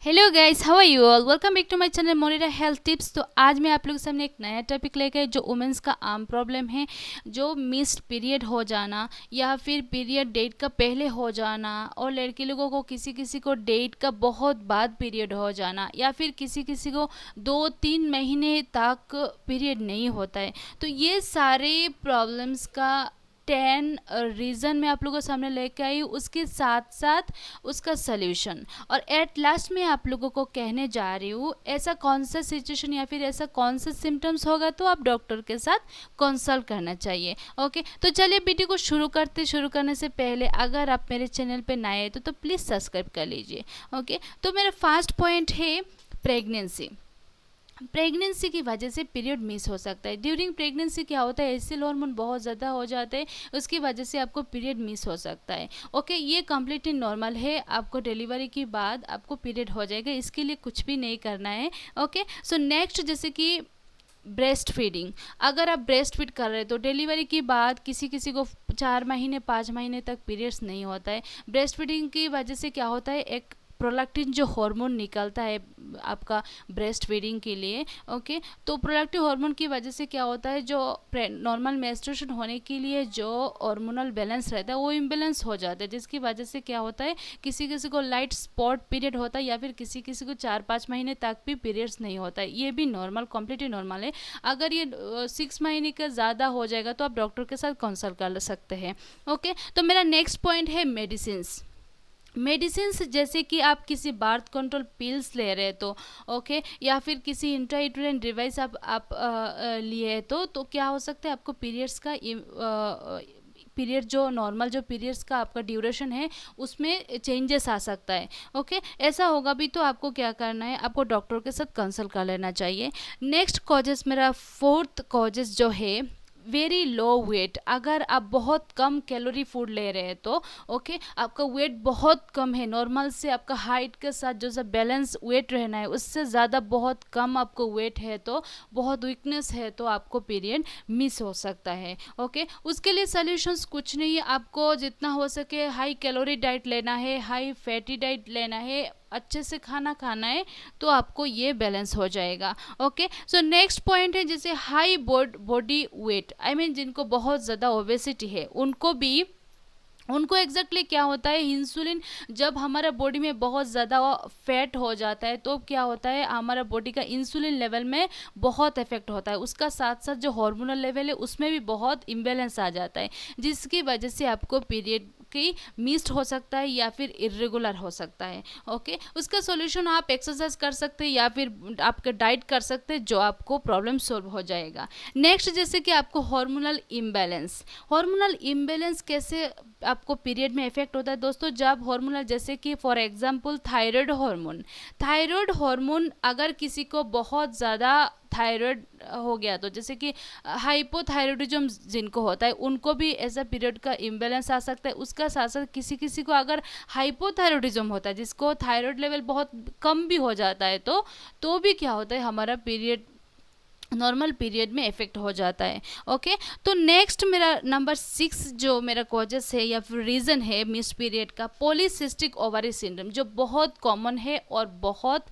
Hello guys, how are you all. Welcome back to my channel Monira health tips. तो आज मैं आप लोगों के सामने एक नया टॉपिक लेकर आई जो वुमेंस का आम प्रॉब्लम है, जो मिस्ड पीरियड हो जाना या फिर पीरियड डेट का पहले हो जाना, और लड़की लोगों को किसी किसी को डेट का बहुत बाद पीरियड हो जाना, या फिर किसी किसी को 2-3 महीने तक पीरियड नहीं होता है। तो ये सारे प्रॉब्लम्स का 10 रीज़न मैं आप लोगों के सामने लेके आई हूँ, उसके साथ साथ उसका सल्यूशन। और एट लास्ट में आप लोगों को कहने जा रही हूँ ऐसा कौन सा सिचुएशन या फिर ऐसा कौन सा सिम्टम्स होगा तो आप डॉक्टर के साथ कंसल्ट करना चाहिए। ओके, तो चलिए वीडियो को शुरू करने से पहले अगर आप मेरे चैनल पे नए हैं तो प्लीज़ सब्सक्राइब कर लीजिए। ओके, तो मेरा फर्स्ट पॉइंट है प्रेगनेंसी की वजह से पीरियड मिस हो सकता है। ड्यूरिंग प्रेगनेंसी क्या होता है, एसिल हार्मोन बहुत ज़्यादा हो जाते हैं, उसकी वजह से आपको पीरियड मिस हो सकता है। ओके, ये कम्प्लीटली नॉर्मल है। आपको डिलीवरी के बाद आपको पीरियड हो जाएगा, इसके लिए कुछ भी नहीं करना है। ओके, सो नेक्स्ट जैसे कि ब्रेस्ट फीडिंग। अगर आप ब्रेस्ट फीड कर रहे हैं तो डिलीवरी के बाद किसी किसी को 4 महीने 5 महीने तक पीरियड्स नहीं होता है। ब्रेस्ट फीडिंग की वजह से क्या होता है, एक प्रोलैक्टिन जो हार्मोन निकलता है आपका ब्रेस्ट फीडिंग के लिए। ओके, तो प्रोलैक्टिन हार्मोन की वजह से क्या होता है, जो नॉर्मल मेंस्ट्रुएशन होने के लिए जो हार्मोनल बैलेंस रहता है वो इम्बैलेंस हो जाता है, जिसकी वजह से क्या होता है, किसी किसी को लाइट स्पॉट पीरियड होता है या फिर किसी किसी को 4-5 महीने तक भी पीरियड्स नहीं होता है। ये भी नॉर्मल, कम्प्लीटली नॉर्मल है। अगर ये 6 महीने का ज़्यादा हो जाएगा तो आप डॉक्टर के साथ कंसल्ट कर सकते हैं। ओके, तो मेरा नेक्स्ट पॉइंट है मेडिसिन्स। जैसे कि आप किसी बर्थ कंट्रोल पिल्स ले रहे हैं तो ओके, या फिर किसी इंट्रायूटेराइन डिवाइस आप लिए तो क्या हो सकता है, आपको पीरियड्स का पीरियड जो नॉर्मल जो पीरियड्स का आपका ड्यूरेशन है उसमें चेंजेस आ सकता है। ओके, ऐसा होगा भी तो आपको क्या करना है, आपको डॉक्टर के साथ कंसल्ट कर लेना चाहिए। नेक्स्ट कॉजेस, मेरा फोर्थ कॉजेस जो है वेरी लो वेट। अगर आप बहुत कम कैलोरी फूड ले रहे हैं तो ओके, आपका वेट बहुत कम है, नॉर्मल से आपका हाइट के साथ जो सा बैलेंस वेट रहना है उससे ज़्यादा बहुत कम आपको वेट है तो बहुत वीकनेस है तो आपको पीरियड मिस हो सकता है। ओके, उसके लिए सॉल्यूशंस कुछ नहीं है, आपको जितना हो सके हाई कैलोरी डाइट लेना है, हाई फैटी डाइट लेना है, अच्छे से खाना खाना है, तो आपको ये बैलेंस हो जाएगा। ओके, सो नेक्स्ट पॉइंट है जैसे high body weight, I mean जिनको बहुत ज़्यादा ओबेसिटी है उनको एग्जैक्टली क्या होता है, इंसुलिन जब हमारा बॉडी में बहुत ज़्यादा फैट हो जाता है तो क्या होता है, हमारा बॉडी का इंसुलिन लेवल में बहुत इफेक्ट होता है, उसका साथ साथ जो हार्मोनल लेवल है उसमें भी बहुत इम्बेलेंस आ जाता है, जिसकी वजह से आपको पीरियड की मिस्ड हो सकता है या फिर इरेगुलर हो सकता है। ओके, उसका सॉल्यूशन आप एक्सरसाइज कर सकते हैं या फिर आपका डाइट कर सकते हैं, जो आपको प्रॉब्लम सॉल्व हो जाएगा। नेक्स्ट जैसे कि आपको हार्मोनल इम्बैलेंस कैसे आपको पीरियड में इफेक्ट होता है दोस्तों, जब हार्मोनल जैसे कि फॉर एग्जांपल थायराइड हार्मोन अगर किसी को बहुत ज़्यादा थायराइड हो गया तो जैसे कि हाइपोथायरॉयडिज्म जिनको होता है उनको भी ऐसा पीरियड का इम्बैलेंस आ सकता है। उसका साथ साथ किसी किसी को अगर हाइपोथायरॉयडिज्म होता है, जिसको थायराइड लेवल बहुत कम भी हो जाता है तो भी क्या होता है, हमारा पीरियड नॉर्मल पीरियड में इफेक्ट हो जाता है। ओके, तो नेक्स्ट मेरा नंबर 6 जो मेरा कॉजेस है या फिर रीज़न है मिस पीरियड का, पॉलीसिस्टिक ओवरी सिंड्रोम, जो बहुत कॉमन है और बहुत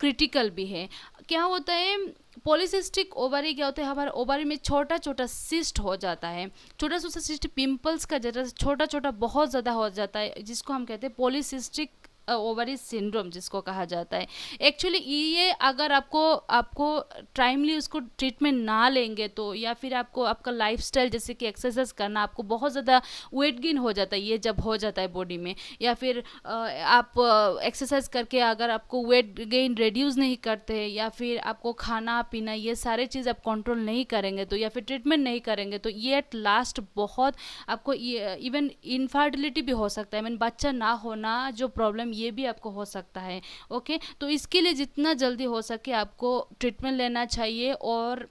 क्रिटिकल भी है। क्या होता है, पॉलीसिस्टिक ओवरी क्या होता है, हमारे ओवरी में छोटा छोटा सिस्ट हो जाता है, छोटा छोटा सिस्ट पिंपल्स का जैसा छोटा छोटा बहुत ज़्यादा हो जाता है, जिसको हम कहते हैं पॉलीसिस्टिक ओवरी सिंड्रोम जिसको कहा जाता है। एक्चुअली ये अगर आपको टाइमली उसको ट्रीटमेंट ना लेंगे तो, या फिर आपको आपका लाइफस्टाइल जैसे कि एक्सरसाइज करना, आपको बहुत ज़्यादा वेट गेन हो जाता है ये जब हो जाता है बॉडी में, या फिर आप एक्सरसाइज करके अगर आपको वेट गेन रिड्यूस नहीं करते, या फिर आपको खाना पीना ये सारे चीज़ आप कंट्रोल नहीं करेंगे तो, या फिर ट्रीटमेंट नहीं करेंगे तो ये एट लास्ट बहुत आपको इवन इनफर्टिलिटी भी हो सकता है, मीन बच्चा ना होना जो प्रॉब्लम ये भी आपको हो सकता है। ओके, तो इसके लिए जितना जल्दी हो सके आपको ट्रीटमेंट लेना चाहिए और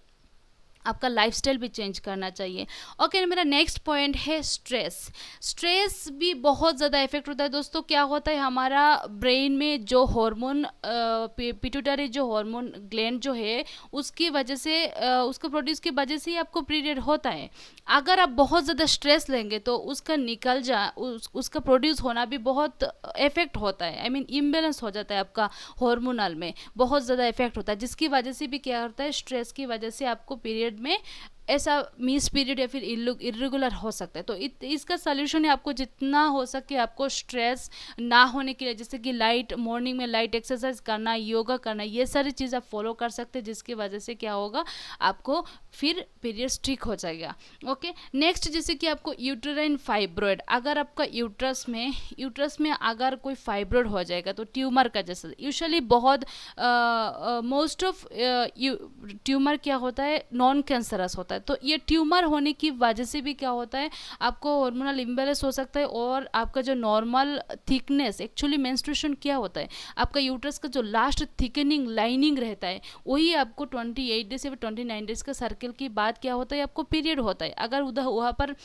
आपका लाइफस्टाइल भी चेंज करना चाहिए। ओके, मेरा नेक्स्ट पॉइंट है स्ट्रेस। स्ट्रेस भी बहुत ज़्यादा इफेक्ट होता है दोस्तों। क्या होता है, हमारा ब्रेन में जो हार्मोन पिट्यूटरी जो हार्मोन ग्लैंड जो है उसकी वजह से उसको प्रोड्यूस की वजह से ही आपको पीरियड होता है। अगर आप बहुत ज़्यादा स्ट्रेस लेंगे तो उसका उसका प्रोड्यूस होना भी बहुत इफेक्ट होता है। आई मीन इम्बेलेंस हो जाता है आपका हार्मोनल में, बहुत ज़्यादा इफेक्ट होता है, जिसकी वजह से भी क्या होता है, स्ट्रेस की वजह से आपको पीरियड में ऐसा मिस पीरियड या फिर इरेगुलर हो सकता है। तो इसका सलूशन है, आपको जितना हो सके आपको स्ट्रेस ना होने के लिए, जैसे कि मॉर्निंग में लाइट एक्सरसाइज करना, योगा करना, ये सारी चीज़ आप फॉलो कर सकते हैं, जिसकी वजह से क्या होगा, आपको फिर पीरियड्स ठीक हो जाएगा। ओके, नेक्स्ट जैसे कि आपको यूटेराइन फाइब्रॉइड, अगर आपका यूट्रस में अगर कोई फाइब्रॉइड हो जाएगा तो ट्यूमर का जैसा यूजुअली बहुत मोस्ट ऑफ ट्यूमर क्या होता है, नॉन कैंसरस होता है। तो ये ट्यूमर होने की वजह से भी क्या होता है, आपको हार्मोनल इम्बैलेंस हो सकता है, और आपका जो नॉर्मल थिकनेस, एक्चुअली मेंस्ट्रुएशन क्या होता है, आपका यूट्रस का जो लास्ट थिकनिंग लाइनिंग रहता है वही आपको 28 डेज या 29 डेज का सर्कल की बाद क्या होता है, आपको पीरियड होता है। अगर उधर वहाँ पर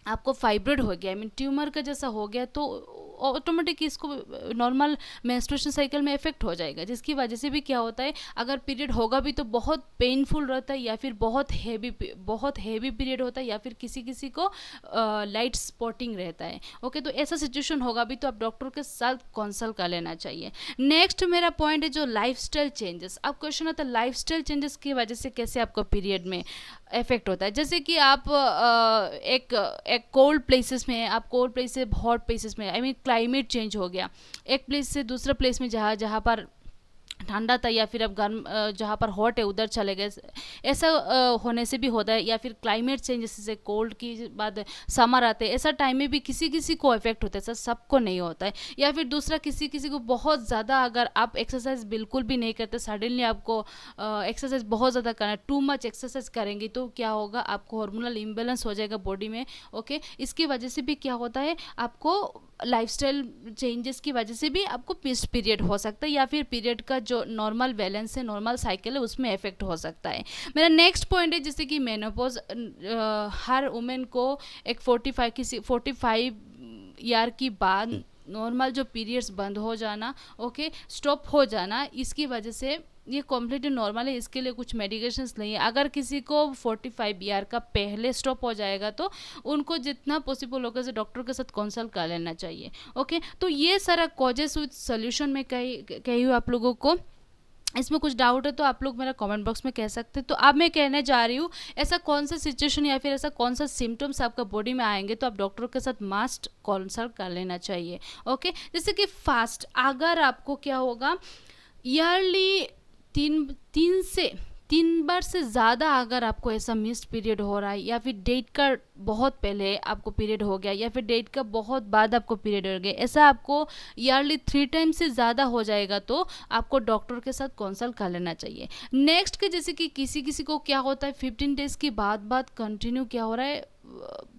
आपको फाइब्रॉइड हो गया, आई मीन ट्यूमर का जैसा हो गया, तो ऑटोमेटिक इसको नॉर्मल मेंस्ट्रुएशन साइकिल में इफेक्ट हो जाएगा, जिसकी वजह से भी क्या होता है, अगर पीरियड होगा भी तो बहुत पेनफुल रहता है, या फिर बहुत हैवी पीरियड होता है, या फिर किसी किसी को लाइट स्पॉटिंग रहता है। ओके, तो ऐसा सिचुएशन होगा भी तो आप डॉक्टर के साथ कंसल्ट कर लेना चाहिए। नेक्स्ट मेरा पॉइंट है जो लाइफस्टाइल चेंजेस। अब क्वेश्चन आता है लाइफस्टाइल चेंजेस की वजह से कैसे आपको पीरियड में इफेक्ट होता है। जैसे कि आप एक कोल्ड प्लेसेस में, आप कोल्ड प्लेस से हॉट प्लेसेस में, आई मीन क्लाइमेट चेंज हो गया, एक प्लेस से दूसरा प्लेस में जहाँ पर ठंडा था, या फिर अब गर्म जहाँ पर हॉट है उधर चले गए, ऐसा होने से भी होता है। या फिर क्लाइमेट चेंज, जैसे कोल्ड की बाद समर आते हैं, ऐसा टाइम में भी किसी किसी को इफेक्ट होता है, ऐसा सबको नहीं होता है। या फिर दूसरा, किसी किसी को बहुत ज़्यादा, अगर आप एक्सरसाइज बिल्कुल भी नहीं करते, सडनली आपको एक्सरसाइज बहुत ज़्यादा करना है, टू मच एक्सरसाइज करेंगे तो क्या होगा, आपको हार्मोनल इम्बेलेंस हो जाएगा बॉडी में। ओके, इसकी वजह से भी क्या होता है, आपको लाइफस्टाइल चेंजेस की वजह से भी आपको मिस्ड पीरियड हो सकता है, या फिर पीरियड का जो नॉर्मल बैलेंस है, नॉर्मल साइकिल है, उसमें इफेक्ट हो सकता है। मेरा नेक्स्ट पॉइंट है जैसे कि मेनोपॉज, हर वुमेन को एक 45 ईयर की बाद नॉर्मल जो पीरियड्स बंद हो जाना, ओके, स्टॉप हो जाना, इसकी वजह से ये कॉम्प्लीटली नॉर्मल है, इसके लिए कुछ मेडिकेशंस नहीं है। अगर किसी को 45 ईयर का पहले स्टॉप हो जाएगा तो उनको जितना पॉसिबल होगा से डॉक्टर के साथ कंसल्ट कर लेना चाहिए। ओके, तो ये सारा कॉजेस विद सोल्यूशन में कही हूँ आप लोगों को। इसमें कुछ डाउट है तो आप लोग मेरा कमेंट बॉक्स में कह सकते हैं। तो अब मैं कहने जा रही हूँ, ऐसा कौन सा सिचुएशन या फिर ऐसा कौन सा सिम्टम्स आपका बॉडी में आएंगे तो आप डॉक्टर के साथ मस्ट कंसल्ट कर लेना चाहिए। ओके, जैसे कि फास्ट, अगर आपको क्या होगा, ईयरली 3 बार से ज़्यादा अगर आपको ऐसा मिस्ड पीरियड हो रहा है, या फिर डेट का बहुत पहले आपको पीरियड हो गया, या फिर डेट का बहुत बाद आपको पीरियड हो गया, ऐसा आपको ईयरली 3 टाइम से ज़्यादा हो जाएगा तो आपको डॉक्टर के साथ कंसल्ट कर लेना चाहिए। नेक्स्ट के जैसे कि किसी किसी को क्या होता है, 15 डेज़ की बाद कंटिन्यू क्या हो रहा है,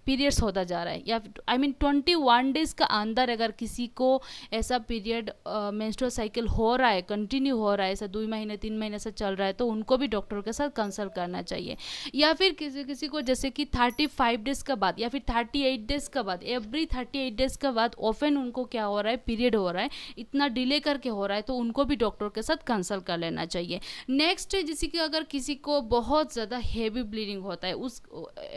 पीरियड्स होता जा रहा है, या आई मीन 21 डेज़ का अंदर अगर किसी को ऐसा पीरियड मेंस्ट्रुअल साइकिल हो रहा है, कंटिन्यू हो रहा है, ऐसा 2 महीने 3 महीने से चल रहा है, तो उनको भी डॉक्टर के साथ कंसल्ट करना चाहिए। या फिर किसी किसी को जैसे कि 35 डेज़ का बाद या फिर 38 डेज़ का बाद, एवरी 38 डेज़ का बाद ऑफन उनको क्या हो रहा है, पीरियड हो रहा है, इतना डिले करके हो रहा है, तो उनको भी डॉक्टर के साथ कंसल्ट कर लेना चाहिए। नेक्स्ट है जैसे कि अगर किसी को बहुत ज़्यादा हैवी ब्लीडिंग होता है,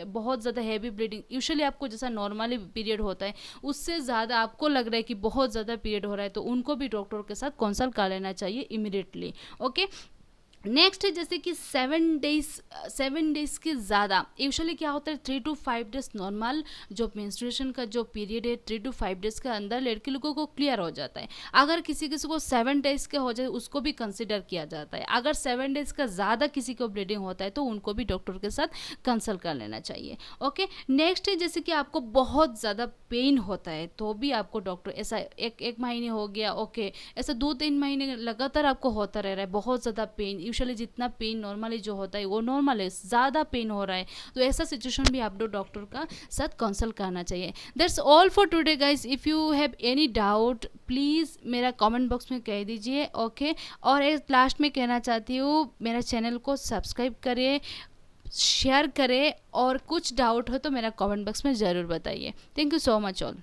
बहुत ज़्यादा हैवी ब्लीडिंग, यूजुअली आपको जैसा नॉर्मली पीरियड होता है उससे ज़्यादा आपको लग रहा है कि बहुत ज़्यादा पीरियड हो रहा है, तो उनको भी डॉक्टर के साथ कंसल्ट कर लेना चाहिए इमीडिएटली। ओके, नेक्स्ट है जैसे कि 7 डेज के ज़्यादा, यूजुअली क्या होता है 3 to 5 डेज नॉर्मल जो मेंस्ट्रुएशन का जो पीरियड है 3 to 5 डेज के अंदर लड़की लोगों को क्लियर हो जाता है। अगर किसी किसी को 7 डेज के हो जाए उसको भी कंसिडर किया जाता है। अगर 7 डेज का ज़्यादा किसी को ब्लीडिंग होता है तो उनको भी डॉक्टर के साथ कंसल्ट कर लेना चाहिए। ओके, नेक्स्ट है जैसे कि आपको बहुत ज़्यादा पेन होता है तो भी आपको डॉक्टर, ऐसा एक महीने हो गया, ओके, ऐसा 2-3 महीने लगातार आपको होता रह रहा है बहुत ज़्यादा पेन, यूजुअली जितना पेन नॉर्मली जो होता है वो नॉर्मल है, ज़्यादा पेन हो रहा है, तो ऐसा सिचुएशन भी आप डॉक्टर का साथ कंसल्ट करना चाहिए। That's all for today guys. If you have any doubt please मेरा कमेंट बॉक्स में कह दीजिए। ओके, और एक लास्ट में कहना चाहती हूँ, मेरा चैनल को सब्सक्राइब करिए, शेयर करें और कुछ डाउट हो तो मेरा कमेंट बॉक्स में ज़रूर बताइए। Thank you so much all.